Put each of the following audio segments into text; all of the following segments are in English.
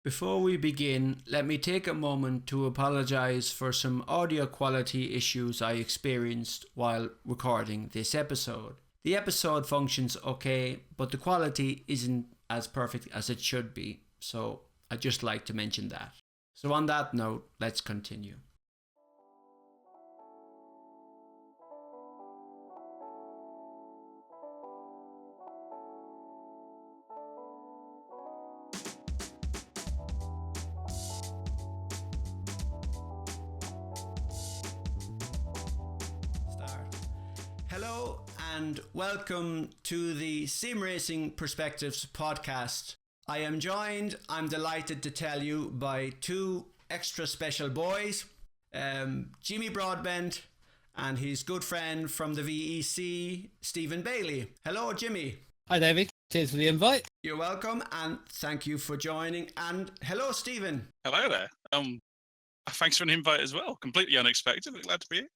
Before we begin, let me take a moment to apologise for some audio quality issues I experienced while recording this episode. The episode functions okay, but the quality isn't as perfect as it should be, so I'd just like to mention that. So on that note, let's continue. Hello and welcome to the Simracing Perspectives podcast. I'm delighted to tell you, by two extra special boys, Jimmy Broadbent and his good friend from the VEC, Stephen Bailey. Hello, Jimmy. Hi, Davy. Cheers for the invite. You're welcome, and thank you for joining. And hello, Stephen. Hello there. Thanks for an invite as well. Completely unexpected. Glad to be here.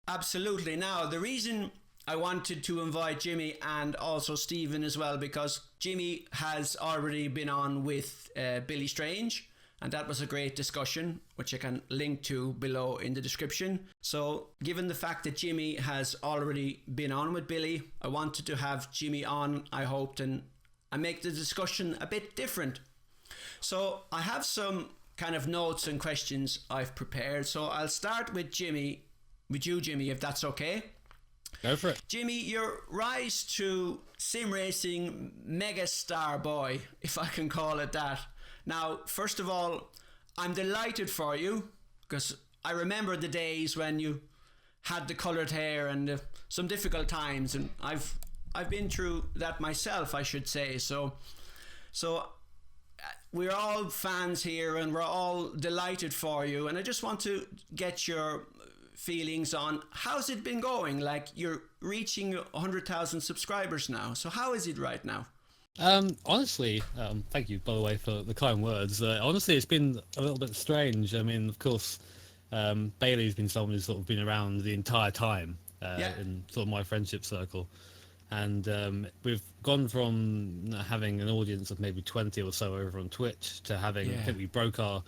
Absolutely. Now, the reason I wanted to invite Jimmy and also Stephen as well, because Jimmy has already been on with Billy Strange, and that was a great discussion, which I can link to below in the description. So given the fact that Jimmy has already been on with Billy, I wanted to have Jimmy on, I hoped, and make the discussion a bit different. So I have some kind of notes and questions I've prepared. So I'll start with Jimmy, if that's okay. Go for it. Jimmy, your rise to sim racing megastar boy, if I can call it that. Now, first of all, I'm delighted for you, because I remember the days when you had the coloured hair and some difficult times, and I've been through that myself, I should say. So we're all fans here, and we're all delighted for you. And I just want to get your feelings on how's it been going. Like, you're reaching 100,000 subscribers now, so how is it right now? Honestly, thank you, by the way, for the kind words. Honestly, it's been a little bit strange. I mean, of course, Bailey's been someone who's sort of been around the entire time in sort of my friendship circle. And we've gone from having an audience of maybe 20 or so over on Twitch to having, I think we broke our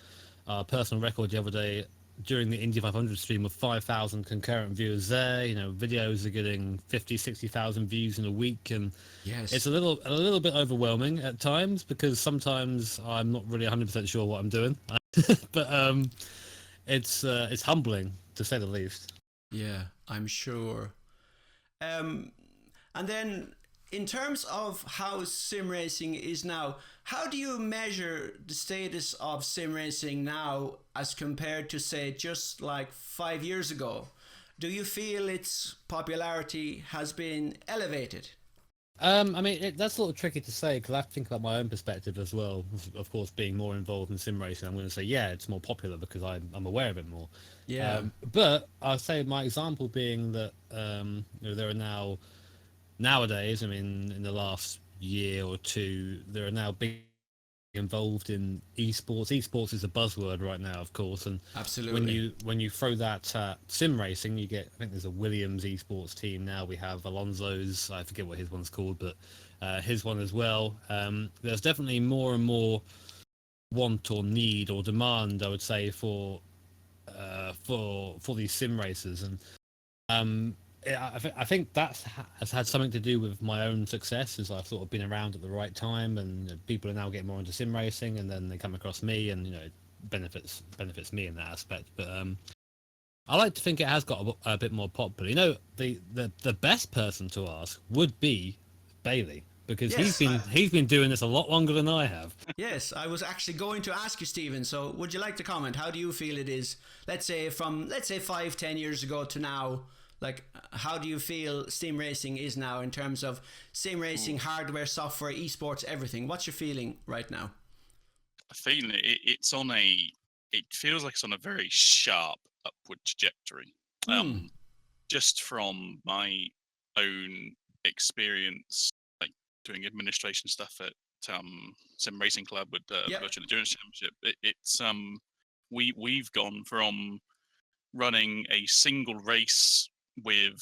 personal record the other day during the Indy 500 stream of 5,000 concurrent viewers there. You know, videos are getting 50, 60,000 views in a week, and it's a little bit overwhelming at times, because sometimes I'm not really 100% sure what I'm doing. But it's humbling, to say the least. Yeah, I'm sure. And then, in terms of how sim racing is now, how do you measure the status of sim racing now as compared to, say, just like 5 years ago? Do you feel its popularity has been elevated? I mean, that's a little tricky to say, because I have to think about my own perspective as well. Of course, being more involved in sim racing, I'm going to say, yeah, it's more popular because I'm aware of it more. Yeah. But I'll say my example being that there are nowadays, I mean, in the last year or two, there are now big involved in esports. Esports is a buzzword right now, of course, and absolutely, when you throw that at sim racing, you get, I think there's a Williams esports team now. We have Alonso's, I forget what his one's called, but his one as well. There's definitely more and more want or need or demand, I would say, for these sim racers, and I think that has had something to do with my own success, as I've sort of been around at the right time, and people are now getting more into sim racing, and then they come across me, and it benefits me in that aspect. But I like to think it has got a bit more popular. The best person to ask would be Bailey, because he's been doing this a lot longer than I have. Yes, I was actually going to ask you, Stephen. So, would you like to comment? How do you feel it is? Let's say 5-10 years ago to now. Like, how do you feel sim racing is now in terms of sim racing, hardware, software, esports, everything? What's your feeling right now? I feel it feels like it's on a very sharp upward trajectory. Just from my own experience, like doing administration stuff at Sim Racing Club with the Virtual Endurance Championship. We've gone from running a single race with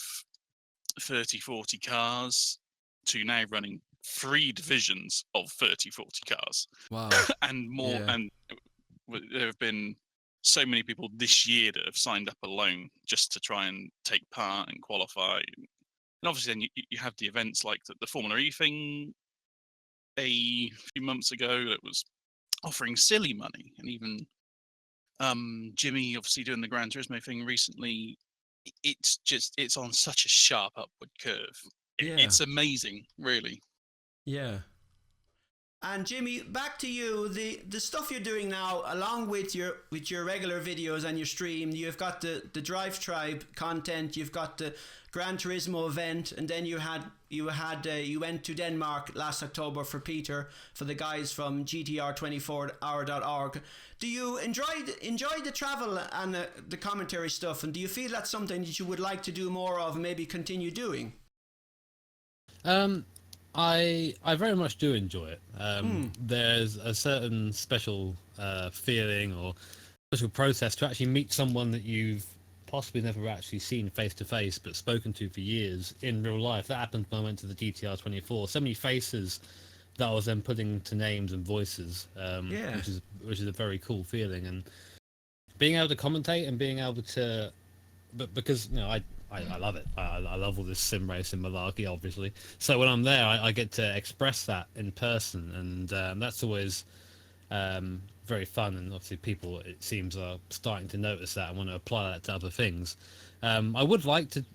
30-40 cars to now running 3 divisions of 30, 40 cars. Wow. And more, Yeah. and there have been so many people this year that have signed up alone just to try and take part and qualify. And obviously, then you have the events like the Formula E thing a few months ago that was offering silly money, and even Jimmy obviously doing the Gran Turismo thing recently. It's on such a sharp upward curve. It's amazing, really. Yeah. And Jimmy, back to you. The stuff you're doing now, along with your regular videos and your stream, you've got the Drive Tribe content, you've got the Gran Turismo event, and then you went to Denmark last October for Peter, for the guys from GTR24hour.org. Do you enjoy the travel and the commentary stuff, and do you feel that's something that you would like to do more of and maybe continue doing? I very much do enjoy it. There's a certain special feeling or special process to actually meet someone that you've possibly never actually seen face to face, but spoken to for years in real life. That happened when I went to the GTR 24. So many faces that I was then putting to names and voices, which is a very cool feeling. And being able to commentate and being able to, but because I love it. I love all this sim racing malarkey, obviously. So when I'm there, I get to express that in person, and that's always very fun. And obviously, people, it seems, are starting to notice that and want to apply that to other things. I would like to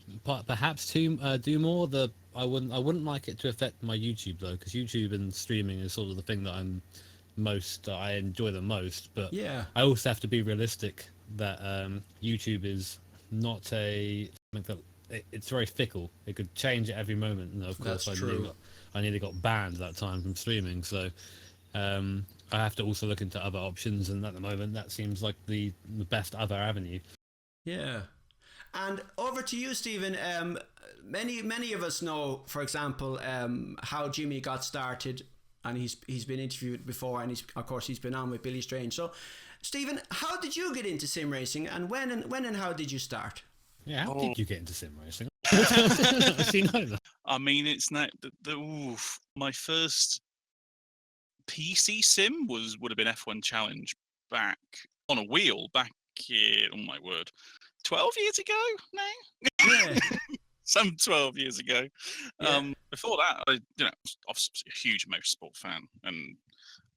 perhaps to do more. I wouldn't like it to affect my YouTube though, because YouTube and streaming is sort of the thing that I enjoy the most. But I also have to be realistic that YouTube is not it's very fickle. It could change at every moment. And of course, I nearly got banned that time from streaming. So I have to also look into other options. And at the moment, that seems like the best other avenue. Yeah. And over to you, Stephen. Many of us know, for example, how Jimmy got started, and he's been interviewed before, and he's been on with Billy Strange. So, Stephen, how did you get into sim racing, and when and how did you start? Yeah, how did you get into sim racing? I mean, it's not my first PC sim would have been F1 Challenge back on a wheel back here. Oh my word, 12 years ago now. Yeah. Some 12 years ago. Before that, I was obviously a huge motorsport fan, and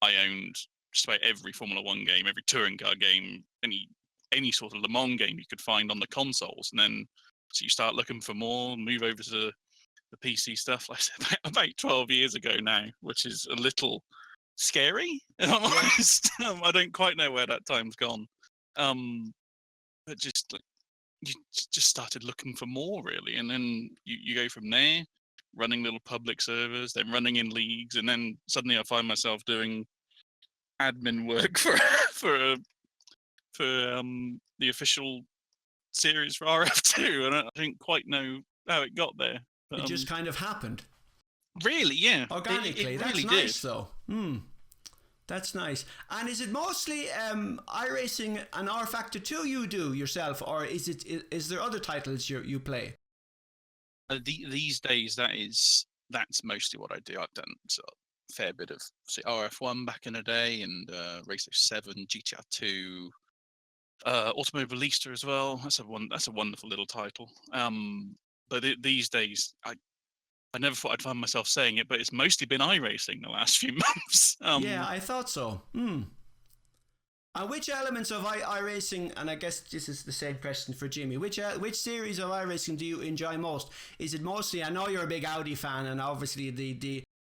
I owned just about every Formula One game, every touring car game, any sort of Le Mans game you could find on the consoles. And then so you start looking for more, move over to the PC stuff, like I said, about 12 years ago now, which is a little scary. If I'm honest. I don't quite know where that time's gone. But just like, you just started looking for more, really, and then you go from there, running little public servers, then running in leagues, and then suddenly I find myself doing admin work for the official series for RF2, and I didn't quite know how it got there. But, it just kind of happened. Really, yeah. Organically. That's really nice, though. That's nice. And is it mostly iRacing and R Factor 2 you do yourself, or is there other titles you play? These days, that's mostly what I do. I've done a fair bit of RF1 back in the day, and Race 07, GTR 2, Automobilista as well. That's a wonderful little title. But these days, I never thought I'd find myself saying it, but it's mostly been iRacing the last few months. Yeah, I thought so. And which elements of iRacing, and I guess this is the same question for Jimmy, which series of iRacing do you enjoy most? Is it mostly, I know you're a big Audi fan, and obviously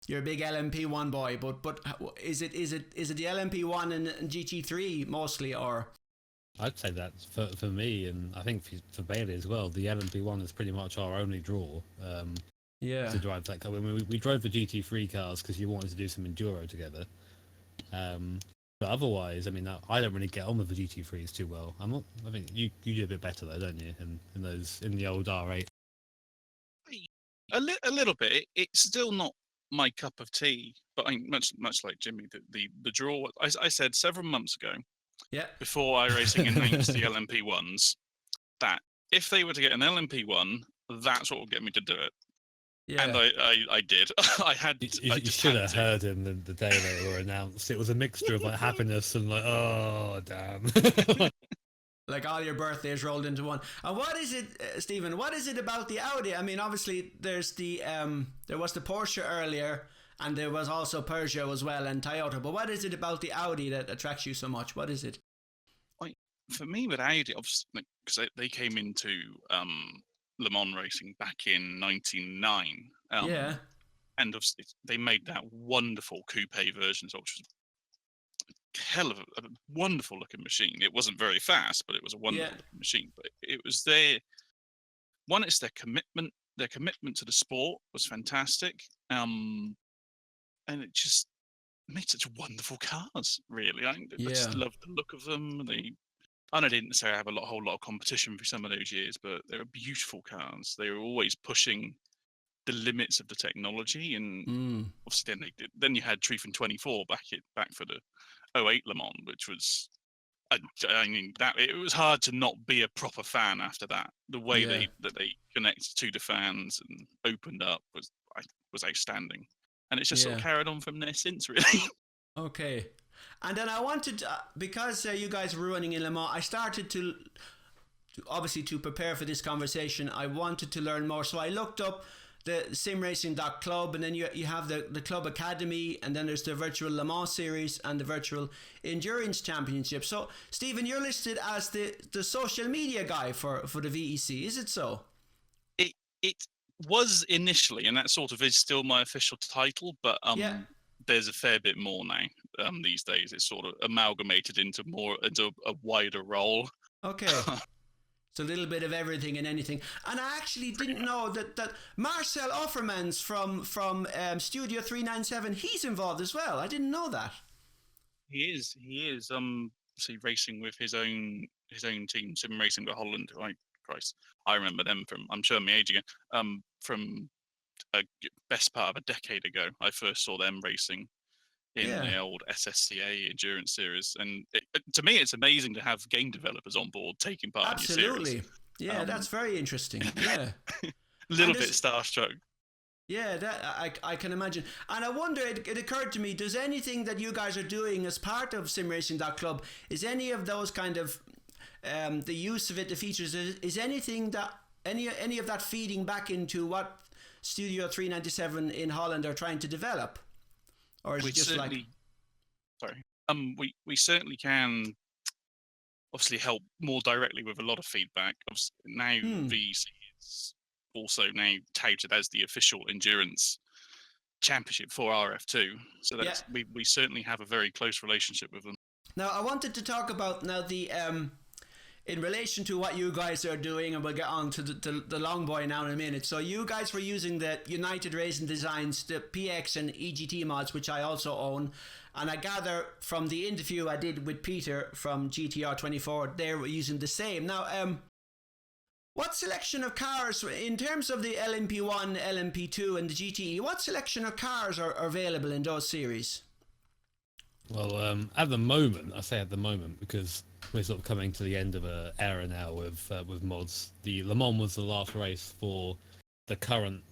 you're a big LMP1 boy, but is it the LMP1 and GT3 mostly, or? I'd say that for me, and I think for Bailey as well, the LMP1 is pretty much our only draw. To drive that car. We drove the GT3 cars because you wanted to do some enduro together. But otherwise, I mean, I don't really get on with the GT3s too well. I think you do a bit better though, don't you? In the old R8. A little bit. It's still not my cup of tea, but much like Jimmy, the draw. I said several months ago, before iRacing announced the LMP1s, that if they were to get an LMP1, that's what would get me to do it. Yeah. And I did. I had. You should have heard him the day they were announced. It was a mixture of like happiness and like, oh damn. Like all your birthdays rolled into one. And what is it, Stephen? What is it about the Audi? I mean, obviously there's the there was the Porsche earlier, and there was also Peugeot as well and Toyota. But what is it about the Audi that attracts you so much? What is it? For me, with Audi, obviously, because they came into Le Mans racing back in '99. Yeah. And obviously they made that wonderful coupe version, which was hell of a wonderful looking machine. It wasn't very fast, but it was a wonderful looking machine. But it was it's their commitment. Their commitment to the sport was fantastic. And it just made such wonderful cars, really. I just loved the look of them. I didn't necessarily have a whole lot of competition for some of those years, but they were beautiful cars. They were always pushing the limits of the technology, and obviously then you had Truth and 24 back for the 08 Le Mans, which was, I mean, that it was hard to not be a proper fan after that. The way they connected to the fans and opened up was outstanding, and it's just sort of carried on from there since, really. Okay. And then I wanted, because you guys were running in Le Mans, I started to obviously to prepare for this conversation, I wanted to learn more. So I looked up the simracing.club, and then you have the club academy, and then there's the virtual Le Mans series and the virtual endurance championship. So Stephen, you're listed as the social media guy for the VEC, is it so? It was initially, and that sort of is still my official title, but there's a fair bit more now. These days, it's sort of amalgamated into a wider role. Okay. It's a little bit of everything and anything. And I actually didn't know that Marcel Offermans from Studio 397, he's involved as well. I didn't know that. He is. See, racing with his own team, Simracing with Holland. I remember them from, I'm showing my age again, from a best part of a decade ago. I first saw them racing in the old SSCA endurance series, and to me it's amazing to have game developers on board taking part in your series. Yeah, that's very interesting. Yeah. A little bit starstruck. Yeah, that I can imagine. And I wonder, it occurred to me, does anything that you guys are doing as part of simracing.club, is any of those kind of the use of it, the features, is anything that any of that feeding back into what Studio 397 in Holland are trying to develop? Or is it just like... Sorry. We certainly can obviously help more directly with a lot of feedback. Now VEC is also now touted as the official endurance championship for RF2. So that's we certainly have a very close relationship with them. Now, I wanted to talk about now the... in relation to what you guys are doing, and we'll get on to the long boy now in a minute. So you guys were using the United Racing Designs, the PX and EGT mods, which I also own. And I gather from the interview I did with Peter from GTR24, they were using the same. Now, what selection of cars, in terms of the LMP1, LMP2 and the GTE, what selection of cars are available in those series? Well, at the moment, I say at the moment because we're sort of coming to the end of an era now with mods. The Le Mans was the last race for the current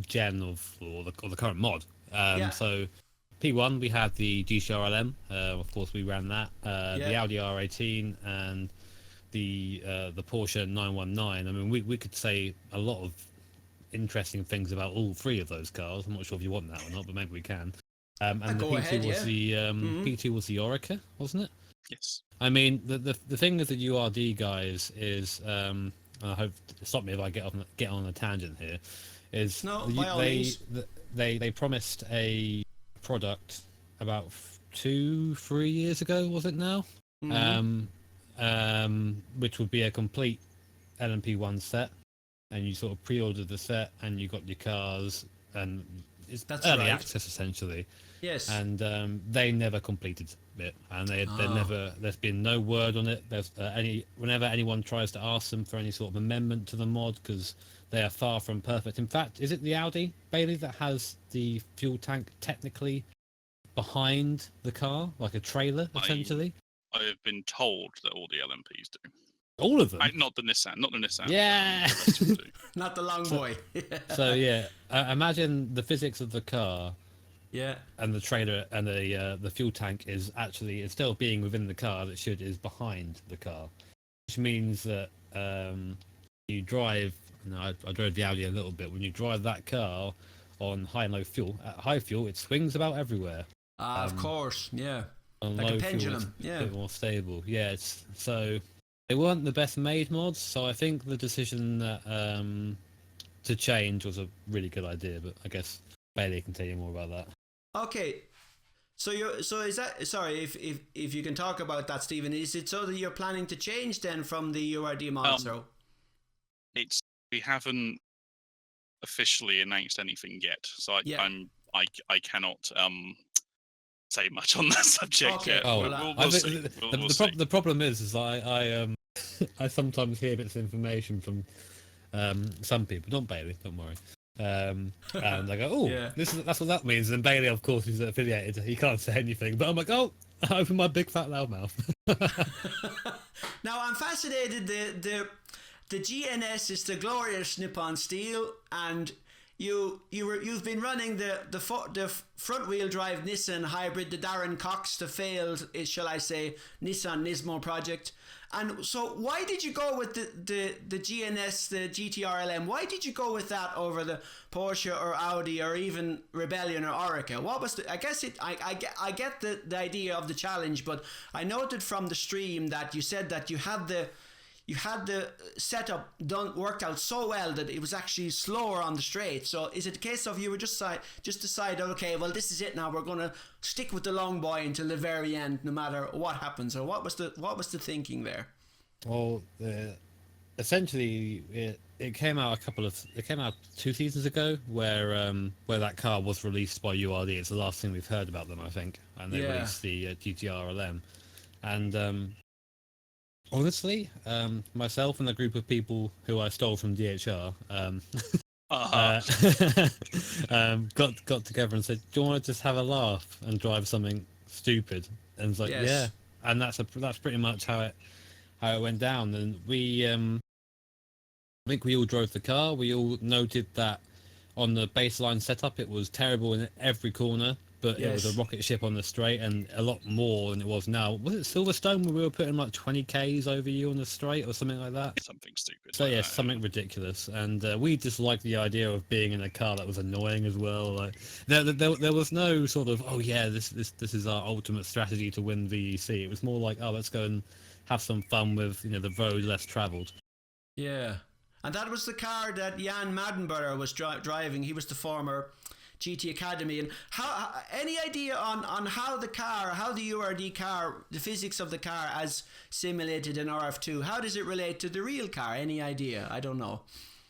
gen or the current mod. So P1 we had the GCR-LM, of course we ran that. The Audi R18 and the Porsche 919. I mean, we could say a lot of interesting things about all three of those cars. I'm not sure if you want that or not, but maybe we can. And the P2 was the P2 was the Orica, wasn't it? Yes. I mean, the thing with the URD guys is, I hope stop me if I get on a tangent here. Is they promised a product about 2-3 years ago, was it now? Which would be a complete LMP1 set, and you sort of pre-ordered the set and you got your cars, and it's early access essentially. Yes. And they never completed it, and there's been no word on it. There's whenever anyone tries to ask them for any sort of amendment to the mod, because they are far from perfect. In fact, is it the Audi, Bailey, that has the fuel tank technically behind the car, like a trailer, essentially? I have been told that all the LMPs do. All of them. Not the Nissan. Yeah. The rest of them do. Not the long boy. So yeah, imagine the physics of the car. Yeah. And the trailer and the fuel tank is actually, instead of being within the car, is behind the car, which means that you drive. I drove the Audi a little bit. When you drive that car on high and low fuel, at high fuel, it swings about everywhere. Of course, yeah. On like low a pendulum, fuel, yeah. A bit more stable. Yeah, so they weren't the best made mods. So I think the decision that to change was a really good idea. But I guess Bailey can tell you more about that. Okay, so is that, sorry if you can talk about that, Stephen? Is it so that you're planning to change then from the URD mod? We haven't officially announced anything yet, so I cannot say much on that subject yet. Oh, we'll see. The problem is I I sometimes hear bits of information from some people, not Bailey, don't worry. And I go, oh, yeah. That's what that means. And Bailey, of course, is affiliated. He can't say anything. But I'm like, oh, I open my big fat loud mouth. Now I'm fascinated. The GNS is the glorious Nippon Steel, and you've been running the front wheel drive Nissan hybrid, the Darren Cox, the failed, shall I say, Nissan Nismo project. And so why did you go with the GNS, the GTR LM? Why did you go with that over the Porsche or Audi or even Rebellion or Orica? What was I guess I get the idea of the challenge, but I noted from the stream that you said that you had the setup worked out so well that it was actually slower on the straight. So is it a case of you were just decide, okay, well, this is it now, we're going to stick with the long boy until the very end no matter what happens? Or what was the thinking there? Well, essentially it came out 2 seasons ago where that car was released by URD. It's the last thing we've heard about them, I think, and they released the GTR LM. And honestly, myself and a group of people who I stole from DHR got together and said, do you want to just have a laugh and drive something stupid? And it's like, yeah. And that's pretty much how it went down. And we I think we all drove the car. We all noted that on the baseline setup it was terrible in every corner, but it was a rocket ship on the straight, and a lot more than it was now. Was it Silverstone where we were putting like 20 Ks over you on the straight or something like that? Something stupid. So yeah, something ridiculous. And we just liked the idea of being in a car that was annoying as well. Like there was no sort of, oh yeah, this is our ultimate strategy to win VEC. It was more like, oh, let's go and have some fun with the road less travelled. Yeah, and that was the car that Jan Maddenborough was driving. He was the former GT Academy. And how any idea on how the URD car, the physics of the car as simulated in RF2, how does it relate to the real car? Any idea? I don't know.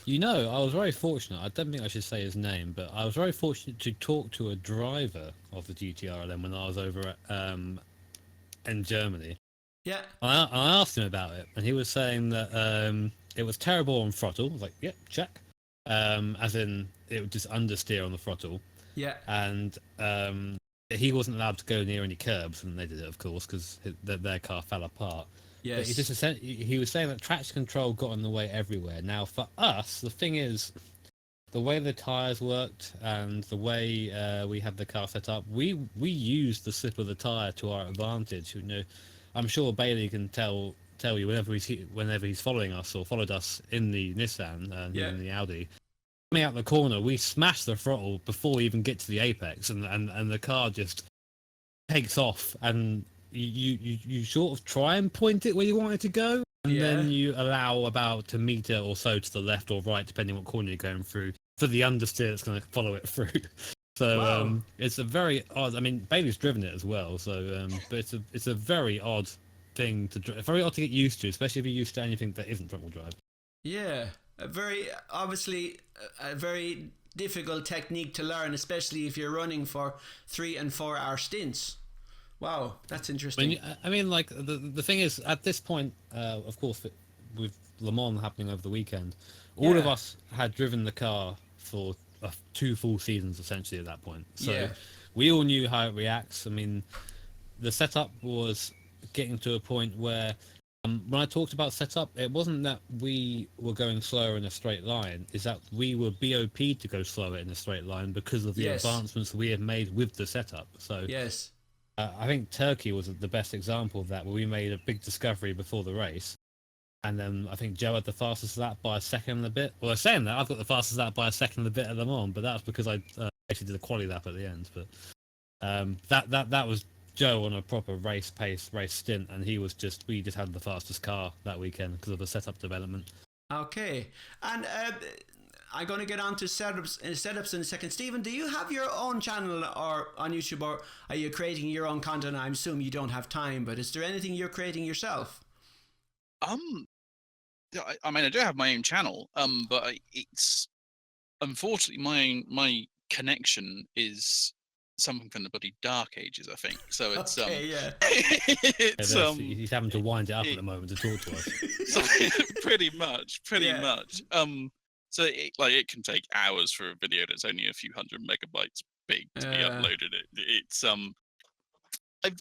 I was very fortunate. I don't think I should say his name, but I was very fortunate to talk to a driver of the GTR LM when I was over at in Germany. Yeah. I asked him about it, and he was saying that it was terrible on throttle. I was like, yep, check. As in, it would just understeer on the throttle. Yeah. And he wasn't allowed to go near any curbs, and they did it, of course, because their car fell apart. Yes. But he was saying that traction control got in the way everywhere. Now, for us, the thing is, the way the tyres worked and the way we had the car set up, we used the slip of the tyre to our advantage. I'm sure Bailey can tell you whenever he's following us or followed us in the Nissan and in the Audi. Coming out the corner, we smash the throttle before we even get to the apex, and the car just takes off, and you sort of try and point it where you want it to go, and then you allow about a meter or so to the left or right, depending what corner you're going through, for the understeer that's going to follow it through. So it's a very odd. I mean, Bailey's driven it as well, so but it's a very odd thing very odd to get used to, especially if you're used to anything that isn't front-wheel drive. Yeah, a very difficult technique to learn, especially if you're running for 3 and 4 hour stints. Wow, that's interesting. I mean, like the thing is, at this point, of course, with Le Mans happening over the weekend, all of us had driven the car for 2 full seasons essentially at that point. So we all knew how it reacts. I mean, the setup was getting to a point where When I talked about setup, it wasn't that we were going slower in a straight line. Is that we were BOP'd to go slower in a straight line because of the Yes. advancements we had made with the setup. So Yes. I think Turkey was the best example of that, where we made a big discovery before the race. And then I think Joe had the fastest lap by a second and a bit. Well, saying that, I've got the fastest lap by a second and a bit at Le Mans, but that's because I actually did a quali lap at the end. But that was Joe on a proper race stint, and we just had the fastest car that weekend because of the setup development. Okay, and I'm going to get on to setups in a second. Stephen, do you have your own channel or on YouTube, or are you creating your own content? I assume you don't have time, but is there anything you're creating yourself? I mean, I do have my own channel, but it's unfortunately my connection is something from the bloody dark ages, I think. So it's okay, yeah. it's he's having to wind it up at the moment to talk to us. So, pretty much. So it can take hours for a video that's only a few hundred megabytes big to be uploaded. It's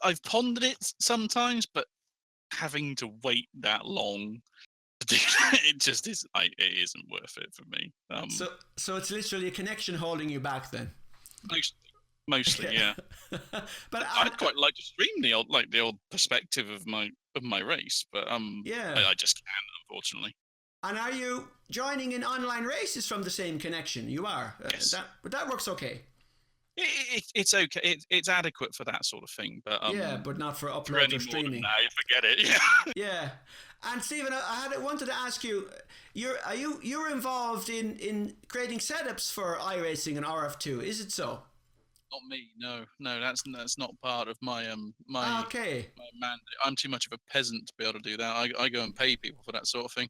I've pondered it sometimes, but having to wait that long to do that, it just is. It isn't worth it for me. So it's literally a connection holding you back then. Mostly, yeah. But I'd quite like to stream the old perspective of my race, but yeah, I just can't, unfortunately. And are you joining in online races from the same connection? You are. Yes. But that works okay. It's okay. It's adequate for that sort of thing, but yeah, but not for upload or streaming. Now, forget it. Yeah. Yeah. And Stephen, I wanted to ask you, you're involved in creating setups for iRacing and RF2, is it so? Not me. No, that's not part of my my mandate. I'm too much of a peasant to be able to do that. I go and pay people for that sort of thing.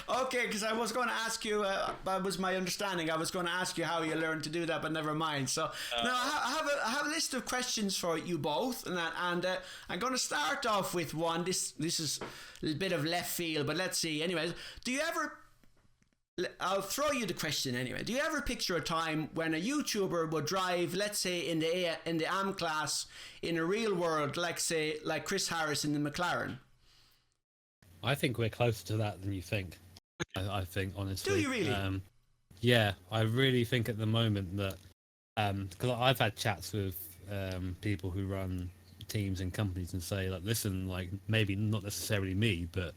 Okay, because I was going to ask you. That was my understanding. I was going to ask you how you learned to do that, but never mind. So now I have a list of questions for you both, and I'm going to start off with one. This is a bit of left field, but let's see. Anyways, I'll throw you the question anyway. Do you ever picture a time when a YouTuber would drive, let's say in the AM class in a real world, like Chris Harris in the McLaren? I think we're closer to that than you think. I think, honestly. Do you really? Yeah, I really think at the moment that because I've had chats with people who run teams and companies and say, like, listen, like maybe not necessarily me, but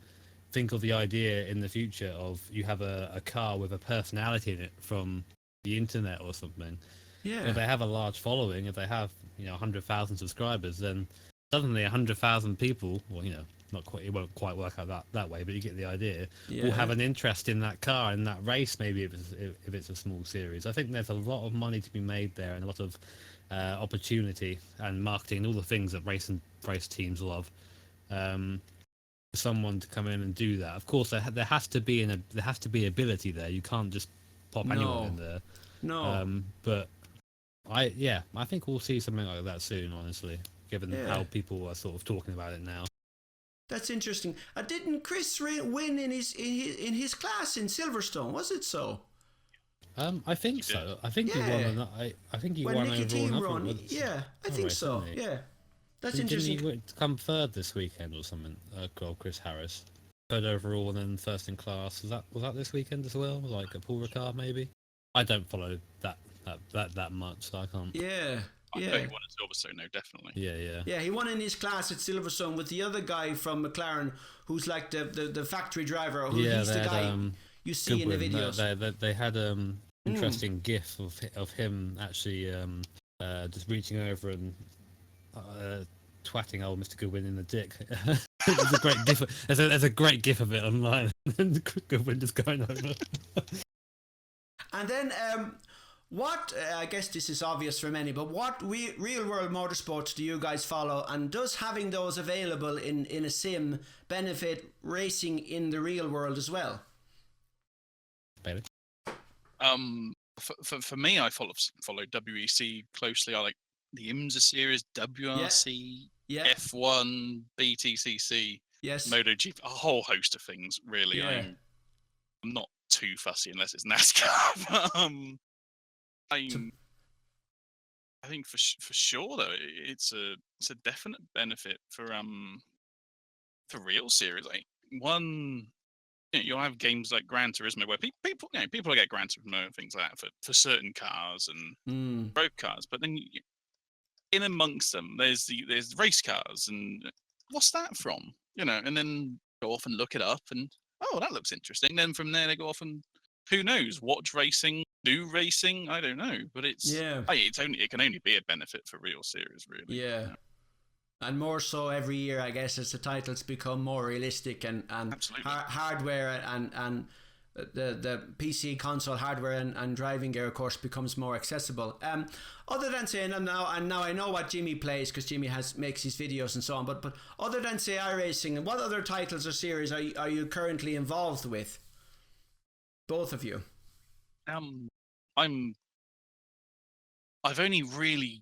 think of the idea in the future of you have a car with a personality in it from the internet or something. Yeah. And if they have a large following, if they have 100,000 subscribers, then suddenly 100,000 people, well, not quite, it won't quite work out that way, but you get the idea. Yeah. Will have an interest in that car, in that race, maybe if it's a small series. I think there's a lot of money to be made there, and a lot of opportunity and marketing and all the things that race teams love. Someone to come in and do that. Of course, there has to be ability there. You can't just pop anyone in there. No. But I think we'll see something like that soon. Honestly, given how people are sort of talking about it now. That's interesting. Didn't Chris win in his class in Silverstone? Was it so? I think so. I think he won. I think he won overall. Yeah, I think so. Yeah. That's interesting. Didn't he come third this weekend or something? Chris Harris, third overall and then first in class. Was that this weekend as well? Like a Paul Ricard maybe? I don't follow that much, so I can't. Yeah. I know he won at Silverstone, no, definitely. Yeah. Yeah, he won in his class at Silverstone with the other guy from McLaren, who's like the factory driver. He's the guy you see Goodwin, in the videos. They had interesting gif of him actually just reaching over and twatting old Mr. Goodwin in the dick. There's a great gif. There's a great gif of it online. Goodwin just going over. And then, what I guess this is obvious for many, but what real world motorsports do you guys follow? And does having those available in a sim benefit racing in the real world as well? Bailey? For me, I follow WEC closely. I like the IMSA series, WRC, F1, BTCC, MotoGP, a whole host of things, really. Yeah. I'm not too fussy unless it's NASCAR. I think for sure, though, it's a definite benefit for for real series, like one. You'll have games like Gran Turismo where people will get Gran Turismo and things like that for certain cars and road cars, but then in amongst them, there's race cars, and what's that from? And then go off and look it up, and oh, that looks interesting. Then from there, they go off and who knows, watch racing, do racing. I don't know, but it can only be a benefit for real series, really. Yeah. And more so every year, I guess, as the titles become more realistic and hardware and the PC console hardware and driving gear, of course, becomes more accessible. Other than saying, and now I know what Jimmy plays because Jimmy makes his videos and so on. But other than say iRacing, what other titles or series are you currently involved with? Both of you. I've only really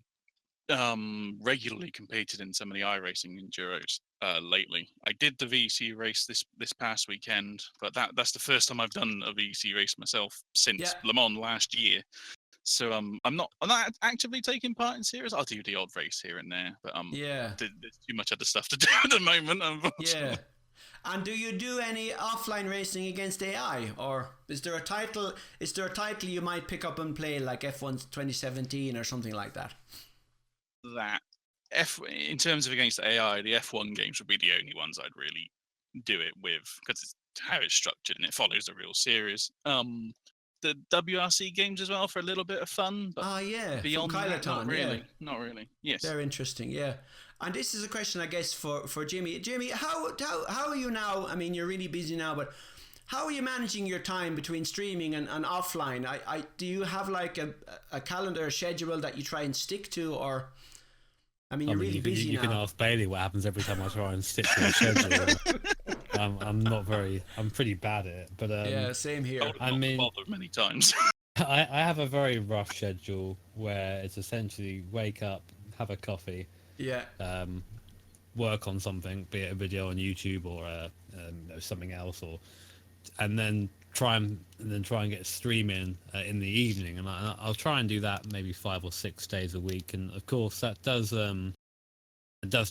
regularly competed in some of the iRacing enduros lately. I did the VC race this past weekend, but that's the first time I've done a VC race myself since Le Mans last year. So I'm not actively taking part in series. I'll do the odd race here and there, but there's too much other stuff to do at the moment, unfortunately. Yeah. And do you do any offline racing against AI, or is there a title you might pick up and play, like F1 2017 or something like that? That in terms of against AI, the F1 games would be the only ones I'd really do it with, because it's how it's structured and it follows the real series. The WRC games as well for a little bit of fun, but beyond that, not really. Yes, they're interesting. Yeah. And this is a question, I guess, for Jimmy. Jimmy, how are you now? I mean, you're really busy now, but how are you managing your time between streaming and offline? Do you have like a calendar, a schedule that you try and stick to, or? I mean, you're really busy now. You can ask Bailey what happens every time I try and stick to a schedule. I'm pretty bad at it, but yeah, same here. I mean, bothered many times. I have a very rough schedule where it's essentially wake up, have a coffee, work on something, be it a video on YouTube or something else, and then try and get streaming in the evening, and I'll try and do that maybe 5 or 6 days a week. And of course that does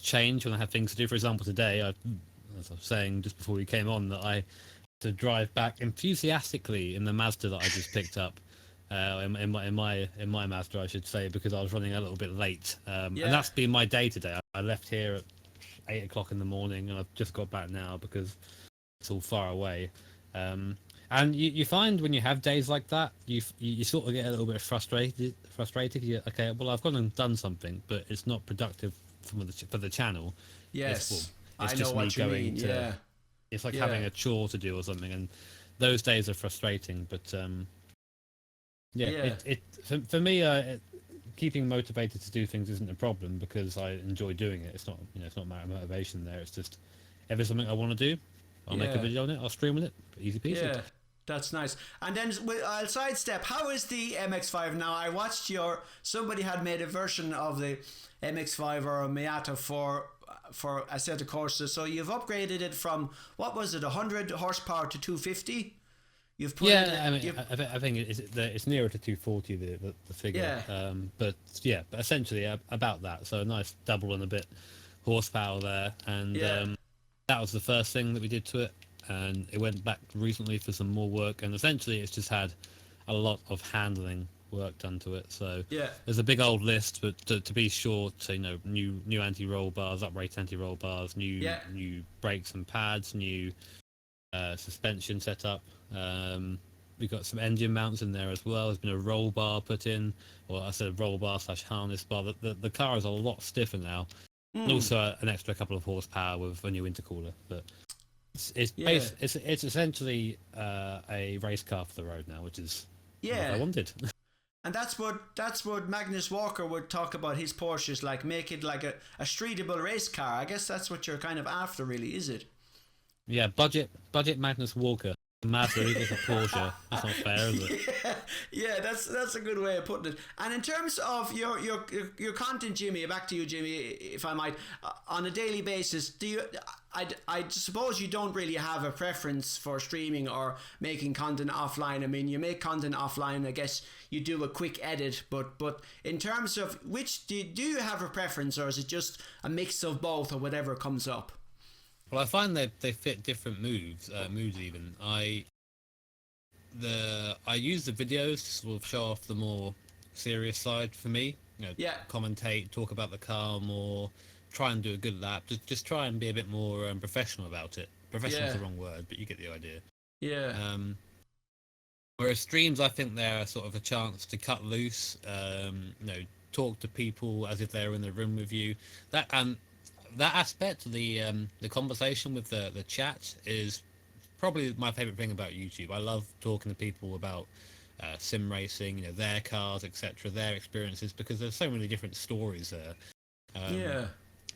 change when I have things to do. For example, today, as I was saying just before we came on, that I had to drive back enthusiastically in the Mazda that I just picked up. In my Mazda, I should say, because I was running a little bit late. And that's been my day today. I left here at 8 o'clock in the morning, and I've just got back now because it's all far away. And you find when you have days like that, you sort of get a little bit frustrated. Okay, well, I've gone and done something, but it's not productive for the channel. Yes, it's I just know what you mean. Yeah, it's like having a chore to do or something, and those days are frustrating. But for me, keeping motivated to do things isn't a problem because I enjoy doing it. It's not my motivation there. It's just if there's something I want to do, I'll make a video on it. I'll stream with it. Easy peasy. Yeah, that's nice. And then I'll sidestep. How is the MX-5 now? I watched somebody had made a version of the MX-5 or a Miata for Assetto Corsa. So you've upgraded it from, what was it, 100 horsepower to 250? You've put I think it's nearer to 240 the figure. Yeah. But essentially about that. So a nice double and a bit horsepower there, and that was the first thing that we did to it, and it went back recently for some more work, and essentially it's just had a lot of handling work done to it. So there's a big old list, but to be short, new anti-roll bars, uprated anti-roll bars, new brakes and pads, new suspension setup. We've got some engine mounts in there as well. There's been a roll bar put in, or I said roll bar / harness bar. The car is a lot stiffer now. And also an extra couple of horsepower with a new intercooler. But it's essentially a race car for the road now, which is what I wanted. And that's what Magnus Walker would talk about his Porsches, like make it like a streetable race car. I guess that's what you're kind of after, really, is it? Yeah, budget Magnus Walker. Mazda is a Porsche. That's not fair, is it? Yeah, that's a good way of putting it. And in terms of your content, Jimmy, back to you, Jimmy, if I might, on a daily basis, do you? I suppose you don't really have a preference for streaming or making content offline. I mean, you make content offline. I guess you do a quick edit, but in terms of which do you have a preference, or is it just a mix of both, or whatever comes up? Well, I find they fit different moods even. I use the videos to sort of show off the more serious side for me. Commentate, talk about the car more, try and do a good lap. Just try and be a bit more professional about it. Professional's the wrong word, but you get the idea. Yeah. Whereas streams, I think they're sort of a chance to cut loose. Talk to people as if they're in the room with you. That aspect, the conversation with the chat, is probably my favorite thing about YouTube. I love talking to people about sim racing, their cars, etc., their experiences, because there's so many different stories there.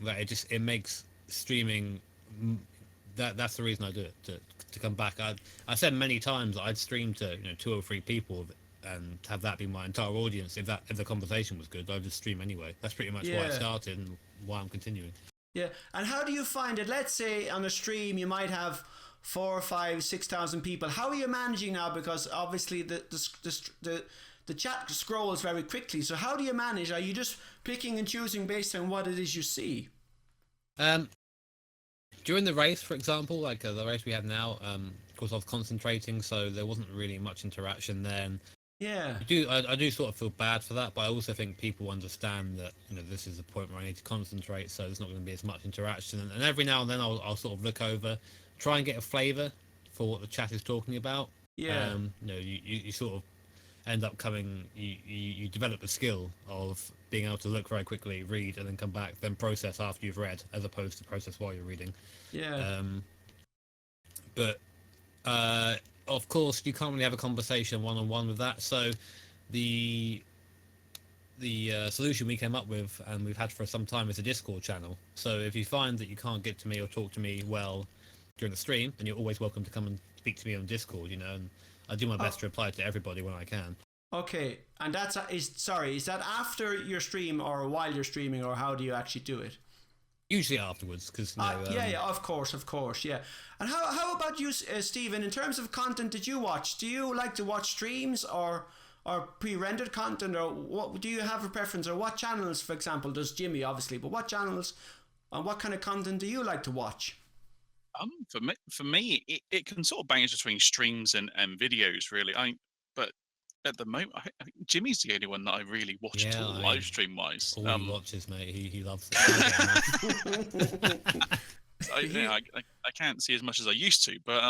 That it makes streaming. That's the reason I do it, to come back. I said many times I'd stream to 2 or 3 people and have that be my entire audience. If the conversation was good, I'd just stream anyway. That's pretty much why I started and why I'm continuing. Yeah. And how do you find it? Let's say on a stream you might have 4, 5, 6,000 people. How are you managing now? Because obviously the chat scrolls very quickly. So how do you manage? Are you just picking and choosing based on what it is you see? During the race, for example, like the race we have now, of course I was concentrating, so there wasn't really much interaction then. Yeah. I do sort of feel bad for that, but I also think people understand that this is a point where I need to concentrate, so there's not going to be as much interaction. And every now and then I'll sort of look over, try and get a flavour for what the chat is talking about. Yeah. You sort of end up you develop a skill of being able to look very quickly, read, and then come back, then process after you've read, as opposed to process while you're reading. Yeah. But of course you can't really have a conversation one-on-one with that, so the solution we came up with, and we've had for some time, is a Discord channel. So if you find that you can't get to me or talk to me well during the stream, then you're always welcome to come and speak to me on Discord, and I do my best to reply to everybody when I can. Okay, and is that after your stream or while you're streaming, or how do you actually do it? Usually afterwards, because of course, yeah. And how about you, Stephen? In terms of content that you watch, do you like to watch streams or pre-rendered content, or what do you have a preference, or what channels, for example, does Jimmy obviously, but what channels and what kind of content do you like to watch? For me, it can sort of bounce between streams and videos, really. But at the moment, I think Jimmy's the only one that I really watch at all, live stream wise. All he watches, mate. He loves it. I can't see as much as I used to, but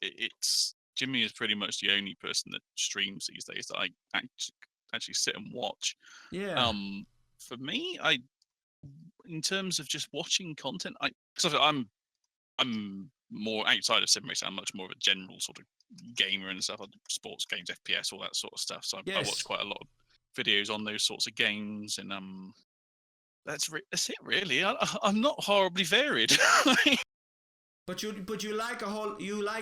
it's Jimmy is pretty much the only person that streams these days that I actually sit and watch. Yeah. For me, in terms of just watching content, because I'm more outside of Simracing. I'm much more of a general sort of gamer and stuff. I do sports games, FPS, all that sort of stuff. So I watch quite a lot of videos on those sorts of games, and that's it really. I'm not horribly varied. But you like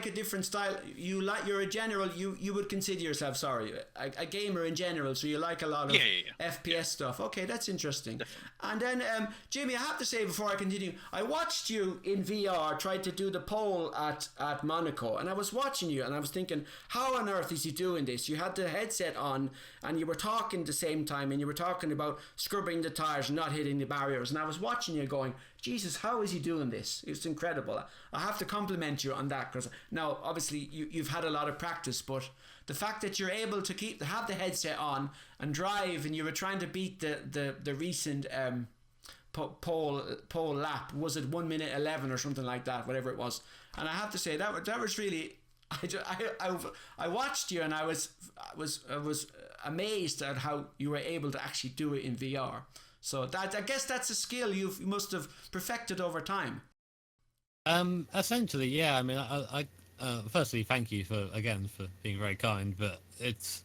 a different style. You're a general. You would consider yourself a gamer in general. So you like a lot of FPS stuff. Okay, that's interesting. Definitely. And then Jimmy, I have to say before I continue, I watched you in VR tried to do the pole at Monaco, and I was watching you and I was thinking, how on earth is he doing this? You had the headset on and you were talking at the same time, and you were talking about scrubbing the tires and not hitting the barriers, and I was watching you going, Jesus, how is he doing this? It's incredible. I have to compliment you on that, because now obviously you've had a lot of practice, but the fact that you're able to have the headset on and drive, and you were trying to beat the recent pole lap, was it 1 minute 11 or something like that, whatever it was, and I have to say that was really, I watched you and I was amazed at how you were able to actually do it in VR. So I guess that's a skill you must have perfected over time. Essentially, yeah. I mean, I firstly, thank you for being very kind, but it's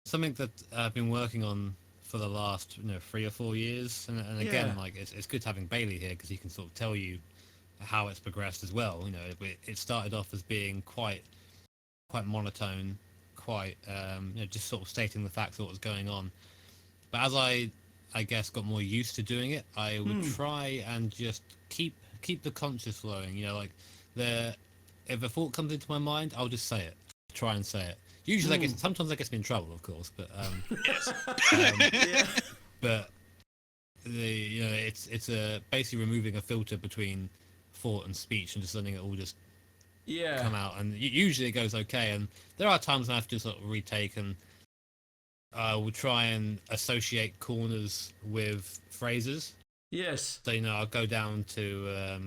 something that I've been working on for the last 3 or 4 years, and again, like it's good having Bailey here, because he can sort of tell you how it's progressed as well. It started off as being quite monotone, quite just sort of stating the facts of what was going on, but as I guess got more used to doing it, I would try and just keep the conscious flowing. If a thought comes into my mind, I'll just say it. Try and say it. Usually, sometimes I get me in trouble, of course, but but it's basically removing a filter between thought and speech and just letting it all just Yeah. come out. And usually it goes okay. And there are times when I have to sort of retake, and I will try and associate corners with phrases. Yes. So, I'll go down to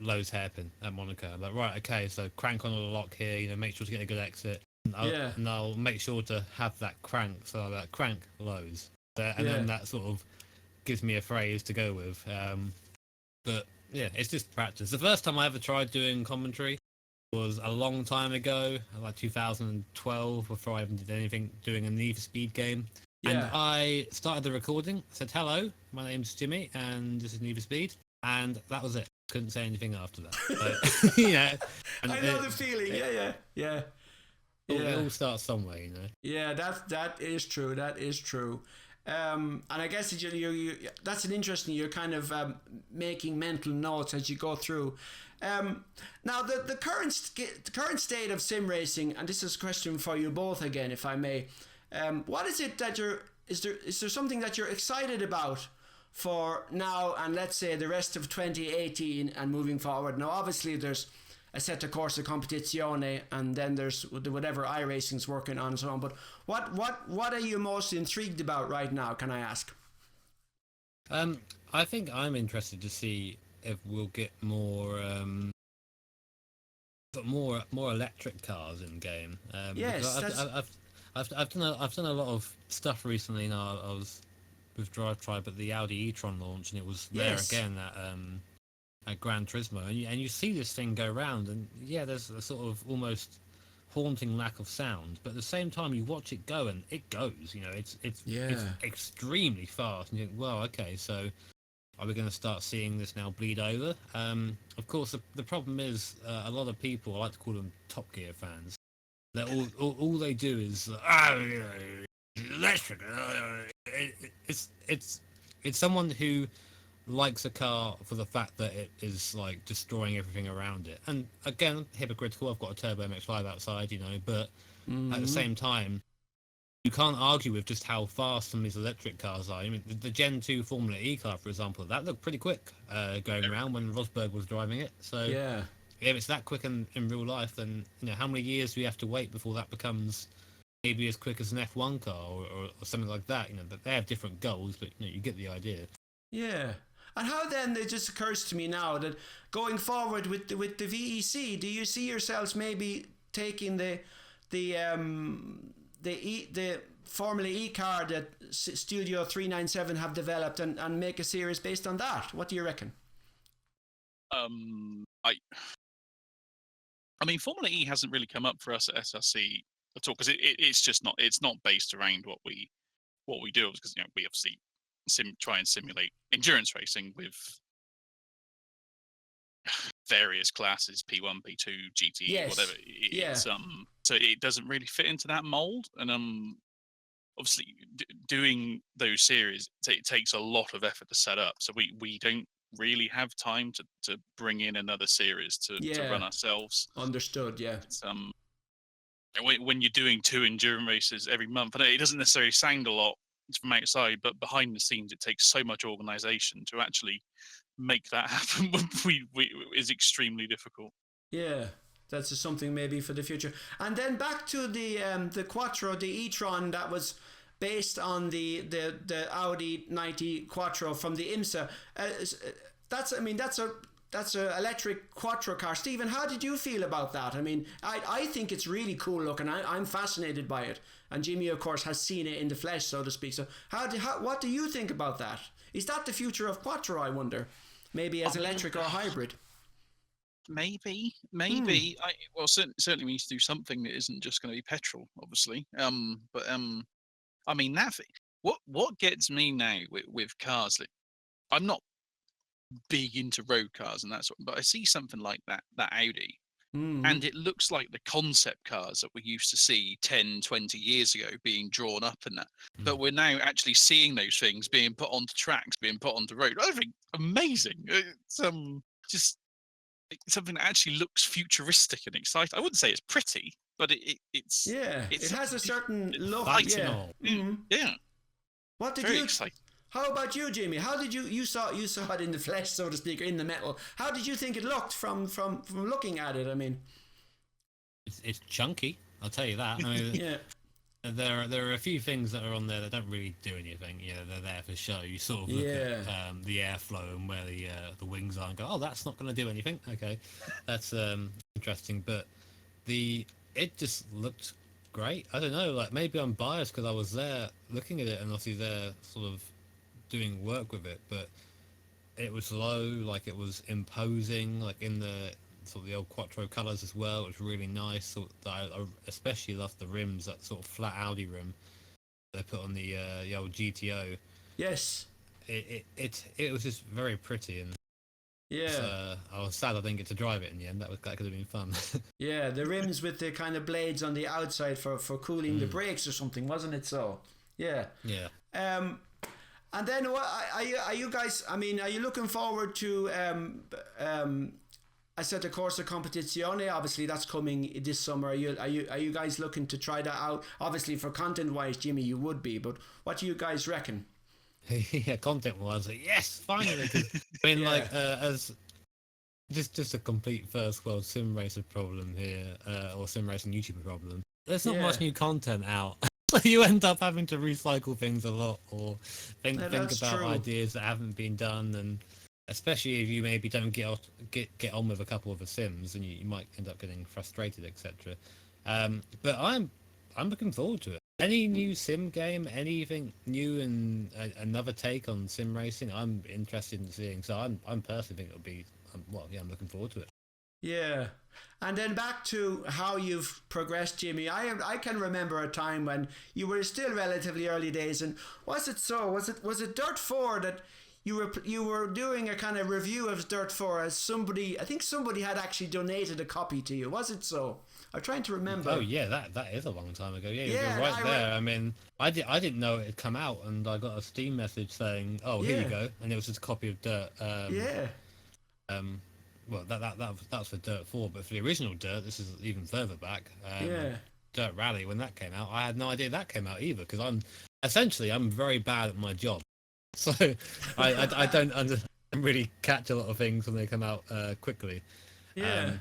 Lowe's hairpin at Monaco. I'm like, right, okay, so crank on the lock here, make sure to get a good exit. And I'll make sure to have that crank, so that crank Lowe's. And then that sort of gives me a phrase to go with. But yeah, it's just practice. The first time I ever tried doing commentary was a long time ago, like 2012, before I even did anything doing a Need for Speed game. Yeah. And I started the recording, said, hello, my name's Jimmy, and this is Need for Speed. And that was it. Couldn't say anything after that. But, And I know the feeling. Yeah. It all starts somewhere, Yeah, that is true. That is true. And I guess you that's an interesting. You're kind of making mental notes as you go through. Now the current state of sim racing, and this is a question for you both again, if I may. What is it that is there something that you're excited about for now and let's say the rest of 2018 and moving forward? Now obviously there's a set course of competizione, and then there's whatever iRacing's working on and so on. But what are you most intrigued about right now, can I ask? I think I'm interested to see if we'll get more electric cars in game. Yes, I've done a lot of stuff recently. I was with Drive Tribe at the Audi e-tron launch, and it was there again at Gran Turismo, and you see this thing go round, and there's a sort of almost haunting lack of sound, but at the same time you watch it go, and it goes, it's extremely fast, and you think, well, okay, so are we going to start seeing this now bleed over? Of course, the problem is a lot of people, I like to call them Top Gear fans, that all they do is electric. It's someone who likes a car for the fact that it is like destroying everything around it. And again, hypocritical, I've got a Turbo MX-5 outside, but at the same time, you can't argue with just how fast some of these electric cars are. I mean, the Gen 2 Formula E car, for example, that looked pretty quick going around when Rosberg was driving it. So if it's that quick in real life, then how many years do we have to wait before that becomes maybe as quick as an F1 car or something like that? But they have different goals, but you get the idea. Yeah. And how then, it just occurs to me now that going forward with the VEC, do you see yourselves maybe taking the Formula E car that Studio 397 have developed and make a series based on that? What do you reckon? I mean, Formula E hasn't really come up for us at SRC at all, because it's not based around what we do, because we obviously try and simulate endurance racing with various classes, P1, P2, GT, whatever. It's so it doesn't really fit into that mold, and obviously doing those series, it takes a lot of effort to set up, so we don't really have time to bring in another series to run ourselves. Understood. It's, when you're doing 2 endurance races every month, and it doesn't necessarily sound a lot from outside, but behind the scenes it takes so much organization to actually make that happen. Is extremely difficult. That's just something maybe for the future. And then back to the Quattro, the e-tron that was based on the Audi 90 Quattro from the IMSA. That's a electric Quattro car. Stephen, how did you feel about that? I mean, I think it's really cool looking. I'm fascinated by it. And Jimmy, of course, has seen it in the flesh, so to speak. So what do you think about that? Is that the future of Quattro, I wonder? Maybe as electric or hybrid? Maybe. Certainly we need to do something that isn't just going to be petrol, obviously. But I mean, that thing, what gets me now with cars, like, I'm not big into road cars and that sort, but I see something like that Audi, and it looks like the concept cars that we used to see 10, 20 years ago being drawn up and that. But we're now actually seeing those things being put onto tracks, being put onto road. I think amazing. It's just something that actually looks futuristic and exciting. I wouldn't say it's pretty, but it has a certain look. Yeah. What did Very you exciting. How about you, Jimmy? How did you saw it in the flesh, so to speak, or in the metal? How did you think it looked from looking at it? I mean, it's chunky. I'll tell you that. I mean, yeah. There are a few things that are on there that don't really do anything. They're there for show. You sort of look at the airflow and where the wings are and go, oh, that's not going to do anything. Okay, that's interesting. But it just looked great. I don't know, like maybe I'm biased because I was there looking at it and obviously they're sort of doing work with it. But it was low, like it was imposing, like in the sort of the old Quattro colours as well. It was really nice. So I especially loved the rims, that sort of flat Audi rim they put on the old GTO. Yes. It was just very pretty, and yeah, I was sad I didn't get to drive it in the end. That could have been fun. Yeah, the rims with the kind of blades on the outside for cooling the brakes or something, wasn't it? So yeah. And then what are you guys? I mean, are you looking forward to I said, of course, the Competizione. Obviously, that's coming this summer. Are you guys looking to try that out? Obviously, for content-wise, Jimmy, you would be. But what do you guys reckon? Yeah, content-wise, yes, finally. I mean, like as just a complete first world sim racer problem here, or sim racing YouTuber problem. There's not much new content out. So you end up having to recycle things a lot, or think about true. ideas that haven't been done, and especially if you maybe don't get on with a couple of the sims, and you might end up getting frustrated, etc. But I'm looking forward to it. Any new sim game, anything new and another take on sim racing, I'm interested in seeing. So I'm personally think it'll be I'm looking forward to it. Yeah. And then back to how you've progressed, Jimmy. I can remember a time when you were still relatively early days, and was it Dirt 4 that you were doing a kind of review of Dirt 4 as somebody had actually donated a copy to you, was it so? I'm trying to remember. Oh yeah, that is a long time ago. Yeah, you're right there. I mean, I didn't know it had come out, and I got a Steam message saying, "Oh, here you go," and it was just a copy of Dirt. Well, that's for Dirt 4, but for the original Dirt, this is even further back. Dirt Rally, when that came out, I had no idea that came out either, because I'm very bad at my job, so I don't really catch a lot of things when they come out quickly. Yeah.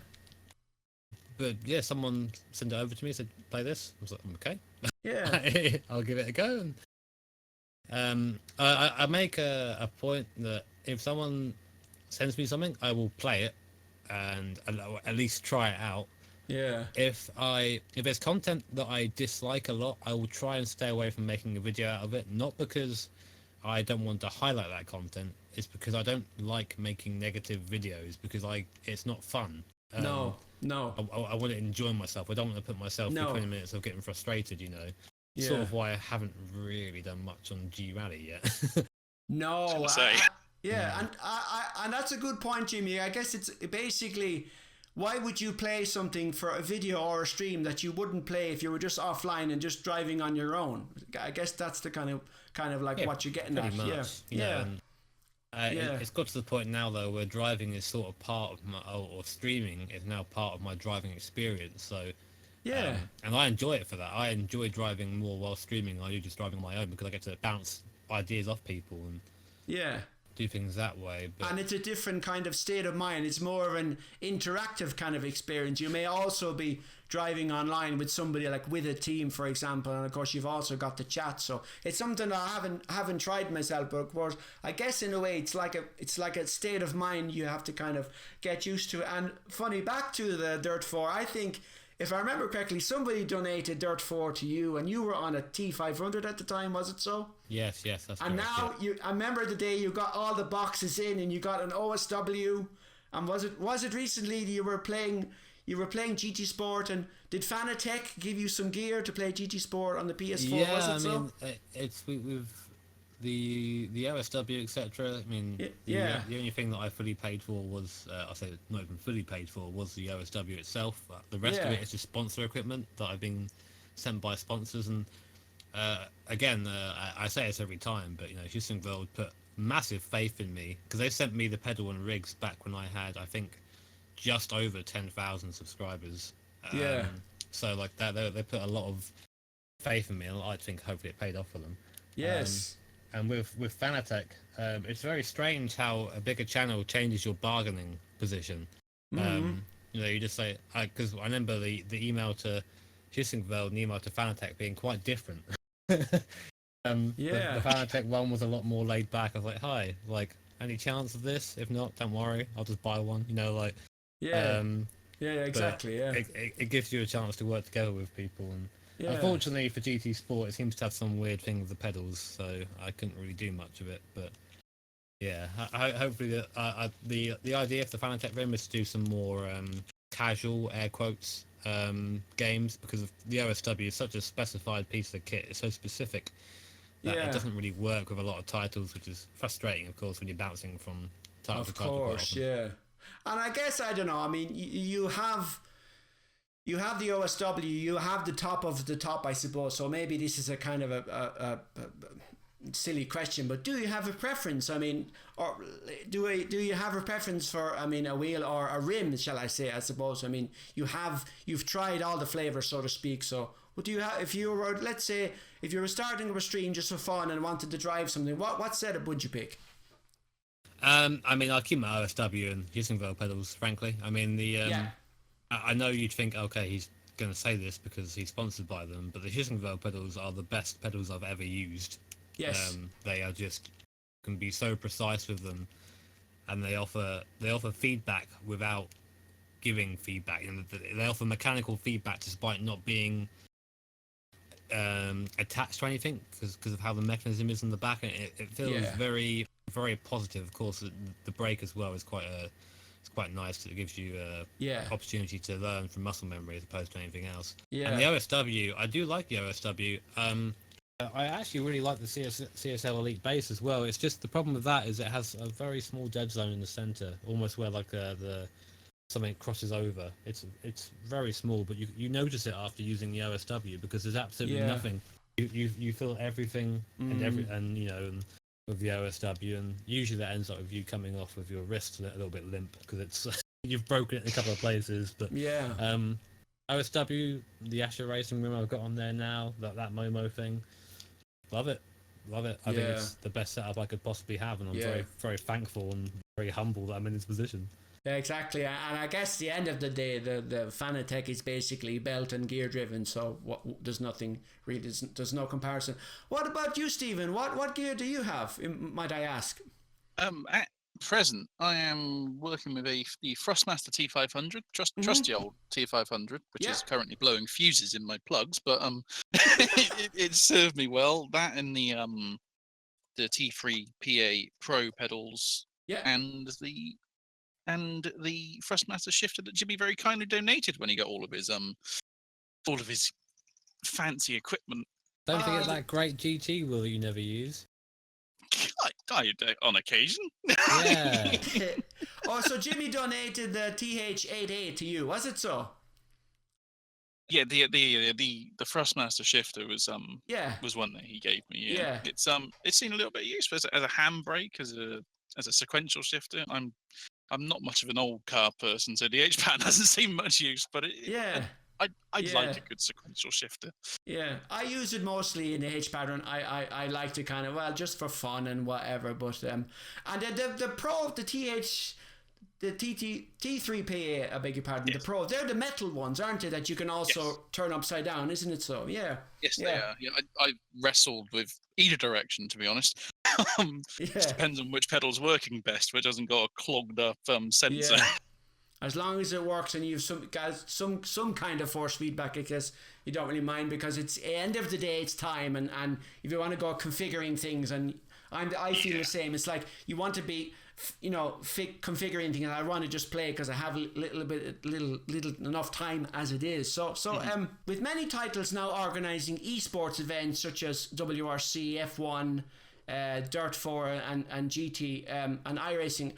But yeah, someone sent it over to me, said, play this. I was like, okay. Yeah. I'll give it a go. And I make a point that if someone sends me something, I will play it and at least try it out. Yeah. If there's content that I dislike a lot, I will try and stay away from making a video out of it. Not because I don't want to highlight that content, it's because I don't like making negative videos, because it's not fun. No. I want to enjoy myself. I don't want to put myself through 20 minutes of getting frustrated, Yeah. Sort of why I haven't really done much on G Rally yet. No. And that's a good point, Jimmy. I guess it's basically, why would you play something for a video or a stream that you wouldn't play if you were just offline and just driving on your own? I guess that's the kind of like what you're getting at. Much, it's got to the point now though where driving is sort of part of or streaming is now part of my driving experience. So and I enjoy it for that. I enjoy driving more while streaming than I do just driving on my own, because I get to bounce ideas off people and do things that way. And it's a different kind of state of mind. It's more of an interactive kind of experience. You may also be driving online with somebody, like with a team, for example, and of course you've also got the chat. So it's something that I haven't tried myself, but of course I guess in a way it's like a state of mind you have to kind of get used to. And funny, back to the Dirt 4, I think, if I remember correctly, somebody donated Dirt 4 to you, and you were on a T500 at the time, was it so? Yes, that's correct. And now I remember the day you got all the boxes in, and you got an OSW. And was it recently you were playing GT Sport, and did Fanatec give you some gear to play GT Sport on the PS4? Yeah, was it I mean, it's with the OSW, etc. I mean, the only thing that I fully paid for was, I say not even fully paid for, was the OSW itself. The rest of it is just sponsor equipment that I've been sent by sponsors. And again, I say this every time, but Houston World put massive faith in me, because they sent me the pedal and rigs back when I had, I think, just over 10,000 subscribers. So like that, they put a lot of faith in me, and I think hopefully it paid off for them. Yes. And with Fanatec, it's very strange how a bigger channel changes your bargaining position. You just say, because I remember the email to Schissingveld and the email to Fanatec being quite different. The Fanatec one was a lot more laid back. I was like, hi, like, any chance of this? If not, don't worry, I'll just buy one. Exactly. It gives you a chance to work together with people. And unfortunately for GT Sport, it seems to have some weird thing with the pedals, so I couldn't really do much of it. But yeah, hopefully the idea for the Fanatec Rim is to do some more casual air quotes games, because the OSW is such a specified piece of kit. It's so specific that it doesn't really work with a lot of titles, which is frustrating, of course, when you're bouncing from title to title. Of course, yeah. And I guess, I don't know, I mean, you have the OSW, you have the top of the top, I suppose, so maybe this is a kind of a silly question, but do you have a preference? I mean, or do you have a preference for, I mean, a wheel or a rim, shall I say? I suppose, I mean, you've tried all the flavors, so to speak, so what do you have? If you were, let's say, if you were starting a stream just for fun and wanted to drive something, what setup would you pick? I mean, I'll keep my OSW and Schissingveld pedals, frankly. I mean, I know you'd think, okay, he's going to say this because he's sponsored by them, but the Schissingveld pedals are the best pedals I've ever used. Yes. They are just, can be so precise with them, and they offer feedback without giving feedback, and they offer mechanical feedback despite not being attached to anything, because of how the mechanism is in the back, and it feels very, very positive. Of course, the brake as well is quite nice. It gives you opportunity to learn from muscle memory as opposed to anything else. And the OSW, I do like the OSW. I actually really like the CSL Elite base as well. It's just the problem with that is it has a very small dead zone in the center, almost where like the something crosses over. It's very small, but you notice it after using the OSW because there's absolutely nothing. You feel everything and with the OSW, and usually that ends up with you coming off with your wrist a little bit limp because it's you've broken it in a couple of places. But OSW, the Asher Racing Rim I've got on there now, that Momo thing, love it. I think it's the best setup I could possibly have, and I'm very, very thankful and very humble that I'm in this position. Yeah, exactly. And I guess the end of the day, the Fanatec is basically belt and gear driven, so there's nothing really, there's no comparison. What about you, Stephen? What gear do you have, might I ask? At present, I am working with the Frostmaster T500, trusty old T500, which is currently blowing fuses in my plugs, but it served me well. That and the T3 PA Pro pedals, and the Frostmaster shifter that Jimmy very kindly donated when he got all of his fancy equipment. Don't forget that great GT wheel you never use. I on occasion. Yeah. So Jimmy donated the TH88 to you, was it so? Yeah, the Frostmaster shifter was one that he gave me. Yeah. It's seen a little bit of use as a handbrake, as a sequential shifter. I'm not much of an old car person, so the H pattern hasn't seen much use, but I'd like a good sequential shifter. Yeah, I use it mostly in the H pattern. I like to kind of, just for fun and whatever. But and the Pro, the TH, the T3PA, I beg your pardon, the Pro, they're the metal ones, aren't they? That you can also turn upside down, isn't it? So yeah. Yes, they are. Yeah, I wrestled with either direction, to be honest. Just depends on which pedal's working best, which hasn't got a clogged up sensor. Yeah. As long as it works and you've some kind of force feedback, I guess you don't really mind, because it's at the end of the day, it's time, and if you want to go configuring things, and I feel the same. It's like you want to be, configuring things, and I want to just play because I have little enough time as it is. So with many titles now organising esports events such as WRC, F1, Dirt 4 and GT and iRacing,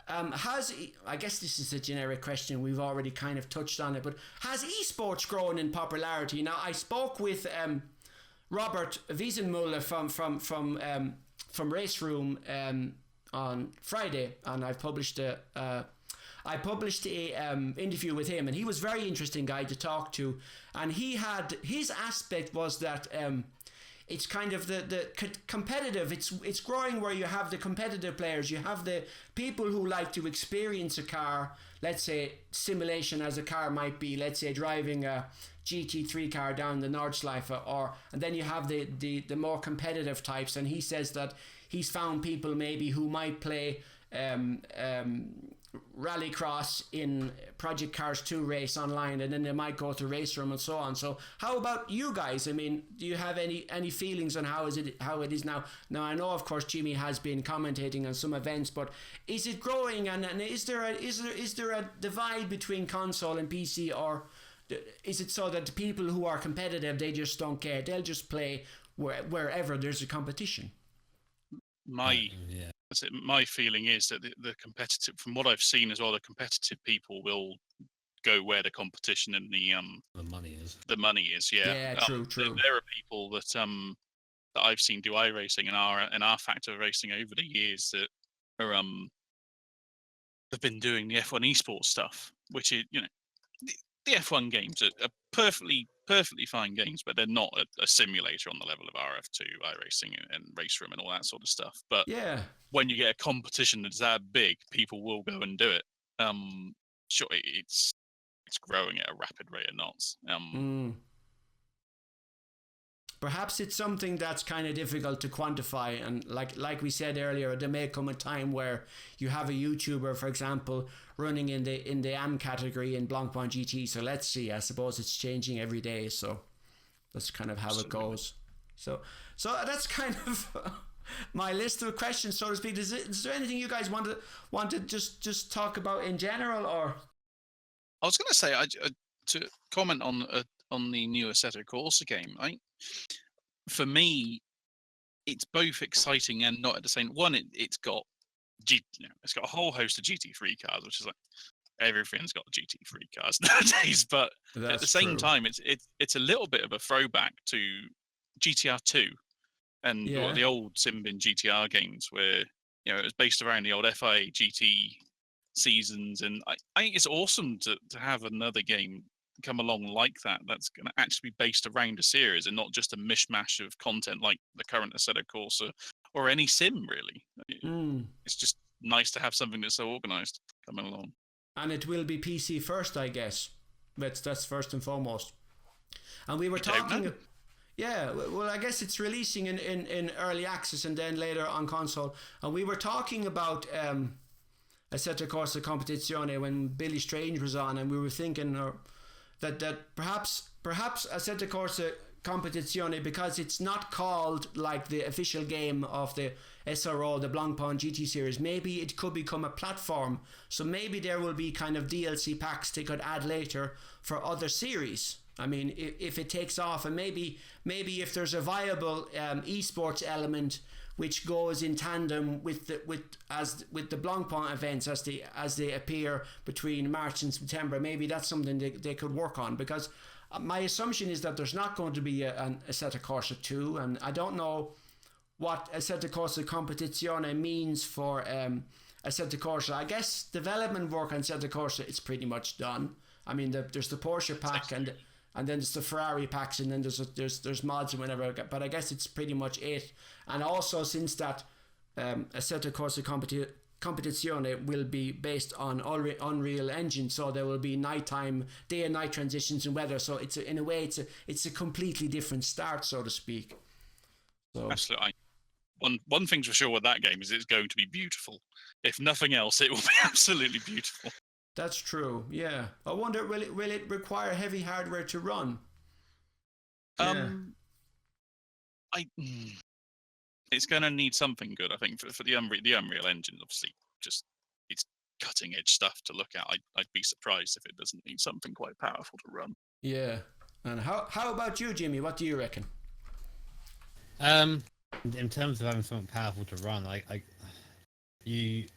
I guess this is a generic question, we've already kind of touched on it, but has esports grown in popularity? Now, I spoke with Robert Wiesenmuller from Race Room on Friday, and I published a interview with him, and he was a very interesting guy to talk to, and he had, his aspect was that it's kind of the competitive. It's growing where you have the competitive players, you have the people who like to experience a car. Let's say simulation, as a car might be, let's say driving a GT3 car down the Nordschleife, and then you have the more competitive types. And he says that he's found people maybe who might play rallycross in Project Cars 2 race online, and then they might go to race room and so on. So how about you guys? I mean, do you have any feelings on how it is now? Now I know, of course, Jimmy has been commentating on some events, but is it growing, and is there a divide between console and PC, or is it so that the people who are competitive, they just don't care, they'll just play wherever there's a competition? My feeling is that the competitive, from what I've seen as well, the competitive people will go where the competition and the money is. The money is, yeah. Yeah, true. There are people that that I've seen do iRacing and our Factor racing over the years that are have been doing the F1 esports stuff, which is, you know, the F1 games are perfectly fine games, but they're not a simulator on the level of RF2, iRacing, and Race Room and all that sort of stuff. But yeah, when you get a competition that's that big, people will go and do it. Sure, it's growing at a rapid rate of knots. Perhaps it's something that's kind of difficult to quantify, and like we said earlier, there may come a time where you have a YouTuber, for example, running in the AM category in Blancpain GT. So let's see. I suppose it's changing every day. So that's kind of how it goes. So that's kind of my list of questions, so to speak. Is there anything you guys want to just talk about in general, or? I was going to say, to comment on the new Assetto Corsa game. For me, it's both exciting and not at the same. One, it's got it's got a whole host of GT3 cars, which is like everything's got GT3 cars nowadays. But at the same time, it's a little bit of a throwback to GTR 2 and the old Simbin GTR games, where it was based around the old FIA GT seasons, and I think it's awesome to have another game come along like that's going to actually be based around a series and not just a mishmash of content like the current Assetto Corsa or any sim, really. It's just nice to have something that's so organized coming along. And it will be PC first, I guess. That's first and foremost. And we were talking... Yeah, well, I guess it's releasing in early access and then later on console. And we were talking about Assetto Corsa Competizione when Billy Strange was on, and we were thinking... that perhaps Assetto Corsa Competizione, because it's not called like the official game of the SRO, the Blancpain GT series, maybe it could become a platform. So maybe there will be kind of DLC packs they could add later for other series. I mean, if it takes off, and maybe if there's a viable esports element which goes in tandem with the Blancpain events as they appear between March and September, maybe that's something they could work on. Because my assumption is that there's not going to be an Assetto Corsa 2, and I don't know what Assetto Corsa Competizione means for Assetto Corsa. I guess development work on Assetto Corsa is pretty much done. I mean, there's the Porsche pack and then there's the Ferrari packs, and then there's mods and whatever. But I guess it's pretty much it. And also, since that Assetto Corsa Competizione will be based on Unreal Engine, so there will be day and night transitions and weather. So in a way it's a completely different start, so to speak. So. Absolutely. One thing's for sure with that game is it's going to be beautiful. If nothing else, it will be absolutely beautiful. That's true. Yeah. I wonder, will it require heavy hardware to run? It's going to need something good, I think, for the Unreal Engine. Obviously, just it's cutting edge stuff to look at. I'd be surprised if it doesn't need something quite powerful to run. Yeah. And how about you, Jimmy? What do you reckon? In terms of having something powerful to run, you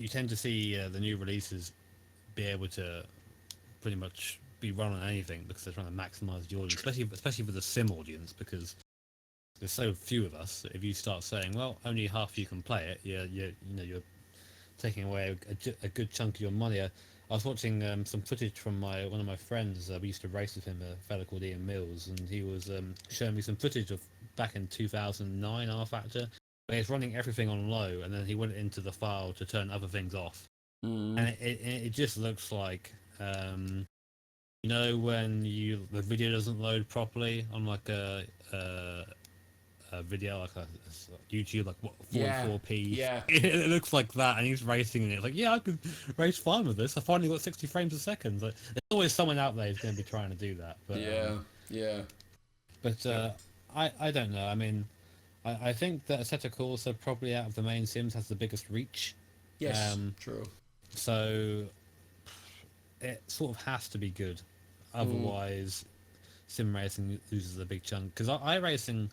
tend to see the new releases be able to pretty much be run on anything, because they're trying to maximize the audience, especially for the sim audience, because there's so few of us that if you start saying, well, only half you can play it, you're taking away a good chunk of your money. I was watching some footage from one of my friends. We used to race with him, a fellow called Ian Mills, and he was showing me some footage of back in 2009 R Factor. Where he's running everything on low, and then he went into the file to turn other things off, and it just looks like you know when the video doesn't load properly on like a video like a YouTube like 44p. Yeah. It looks like that, and he's racing, and it's like, yeah, I could race fine with this. I finally got 60 frames a second. Like, there's always someone out there who's going to be trying to do that. But, But I don't know. I mean, I think that Assetto Corsa probably out of the main sims has the biggest reach. Yes, true. So it sort of has to be good. Otherwise, sim racing loses a big chunk. Because iRacing,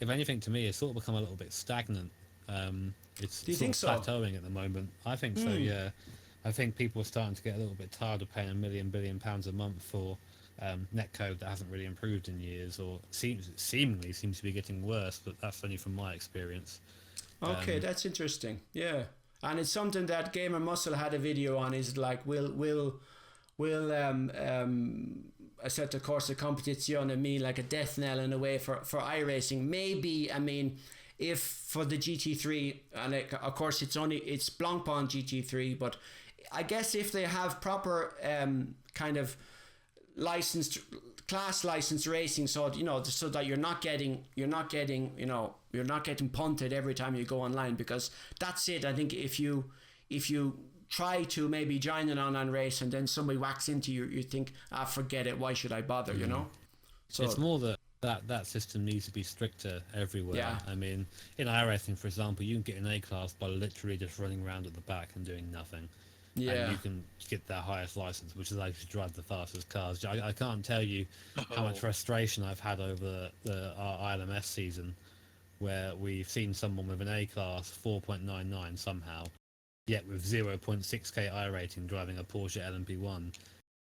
if anything, to me, has sort of become a little bit stagnant. It's Do you think so? plateauing at the moment. I think so, yeah. I think people are starting to get a little bit tired of paying £1 billion a month for netcode that hasn't really improved in years, or seemingly seems to be getting worse, but that's only from my experience. Okay, that's interesting. Yeah, and it's something that Gamer Muscle had a video on. Is like, will Assetto Corsa Competizione mean like a death knell in a way for iRacing? Maybe. I mean, if for the GT3, and of course it's Blancpain GT3, but I guess if they have proper kind of licensed class licensed racing, so so that you're not getting punted every time you go online, because that's it. I think if you try to maybe join an online race and then somebody whacks into you, you think, forget it, why should I bother, So it's more that system needs to be stricter everywhere. Yeah. I mean, in iRacing, for example, you can get an A class by literally just running around at the back and doing nothing. Yeah. And you can get their highest license, which allows you to drive the fastest cars. I can't tell you how much frustration I've had over our ILMS season, where we've seen someone with an A class 4.99 somehow, yet with 0.6k I rating driving a Porsche LMP1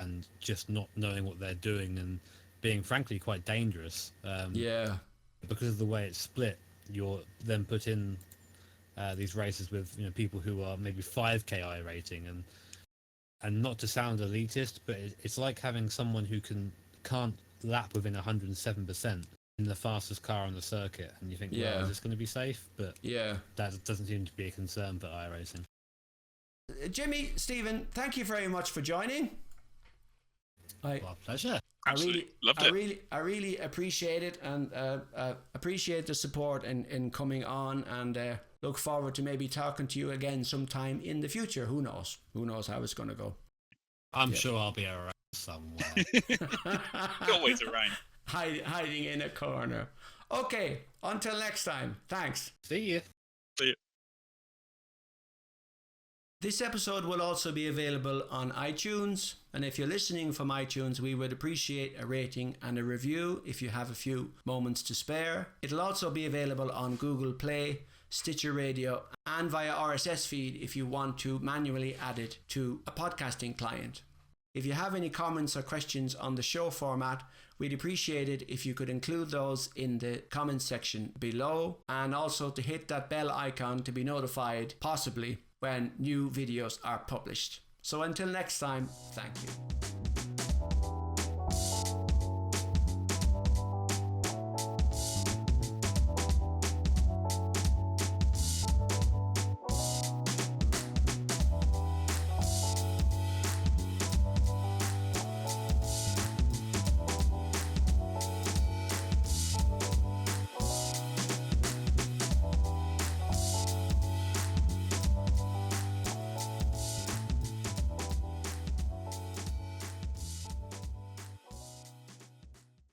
and just not knowing what they're doing and being frankly quite dangerous. Because of the way it's split, you're then put in these races with people who are maybe 5k I rating, and not to sound elitist, but it's like having someone who can't lap within 107% in the fastest car on the circuit, and you think, well, is this going to be safe? But that doesn't seem to be a concern for iRacing. Jimmy, Stephen, thank you very much for joining. Well, pleasure. I really appreciate it, and appreciate the support in coming on, and look forward to maybe talking to you again sometime in the future. Who knows how it's going to go. I'm sure I'll be around somewhere. Always around. Hiding in a corner. Okay, until next time. Thanks. See you. This episode will also be available on iTunes, and if you're listening from iTunes, we would appreciate a rating and a review if you have a few moments to spare. It'll also be available on Google Play, Stitcher Radio, and via RSS feed if you want to manually add it to a podcasting client. If you have any comments or questions on the show format, we'd appreciate it if you could include those in the comments section below, and also to hit that bell icon to be notified, possibly, when new videos are published. So until next time, thank you.